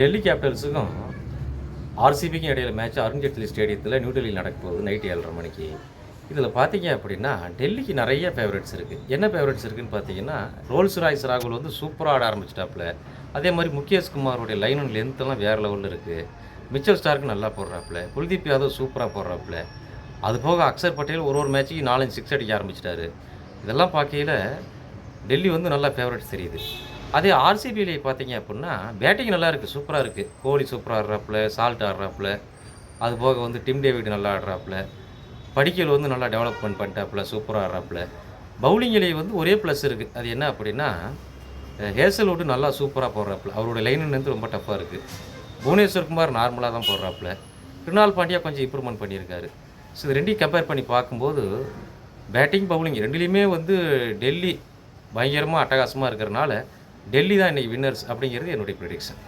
டெல்லி கேபிட்டல்ஸுக்கும் ஆர்சிபிக்கும் இடையில மேட்ச் அருண் ஜேட்லி ஸ்டேடியத்தில் நியூ டெல்லியில் நடக்க போகுது நைட்டு 7:30 மணிக்கு. இதில் பார்த்தீங்க அப்படின்னா டெல்லிக்கு நிறைய ஃபேவரட்ஸ் இருக்குது. என்ன ஃபேவரட்ஸ் இருக்குதுன்னு பார்த்தீங்கன்னா, ரோல்ஸ் ராய்ஸ் ராகுல் வந்து சூப்பராக ஆட ஆரம்பிச்சிட்டாப்புல. அதே மாதிரி முகேஷ் குமாரோடைய லைன் அண்ட் லென்த்தெல்லாம் வேறு லெவலில் இருக்குது. மிச்சல் ஸ்டார்க்கு நல்லா போடுறாப்புல. குல்தீப் யாதவ் சூப்பராக போடுறாப்புல. அது போக அக்ஷர் பட்டேல் ஒரு மேட்ச்சுக்கு 4-5 சிக்ஸ் அடிக்க ஆரம்பிச்சிட்டாரு. இதெல்லாம் பார்க்கையில் டெல்லி வந்து நல்லா ஃபேவரட்ஸ் தெரியுது. அதே ஆர்சிபியிலே பார்த்தீங்க அப்படின்னா பேட்டிங் நல்லா இருக்குது, சூப்பராக இருக்குது. கோலி சூப்பராக ஆடுறாப்புல, சால்ட் ஆடுறாப்புல. அது போக வந்து டிம் டேவிட் நல்லா ஆடுறாப்புல. படிக்கல் வந்து நல்லா டெவலப்மெண்ட் பண்ணிட்டாப்புல, சூப்பராக ஆடுறாப்புல. பவுலிங்கிலே வந்து ஒரே ப்ளஸ் இருக்குது. அது என்ன அப்படின்னா ஹேசல்வுட் நல்லா சூப்பராக போடுறாப்புல. அவரோட லைன் வந்து ரொம்ப டஃப்பாக இருக்குது. புவனேஸ்வர் குமார் நார்மலாக தான் போடுறாப்புல. கிருணால் பாண்டியா கொஞ்சம் இம்ப்ரூவ்மெண்ட் பண்ணியிருக்காரு. ஸோ இது ரெண்டையும் கம்பேர் பண்ணி பார்க்கும்போது பேட்டிங், பவுலிங் ரெண்டுலேயுமே வந்து டெல்லி பயங்கரமாக அட்டகாசமாக இருக்கிறனால டெல்லி தான் இன்றைக்கி வின்னர்ஸ் அப்படிங்கிறது என்னுடைய ப்ரெடிக்ஷன்.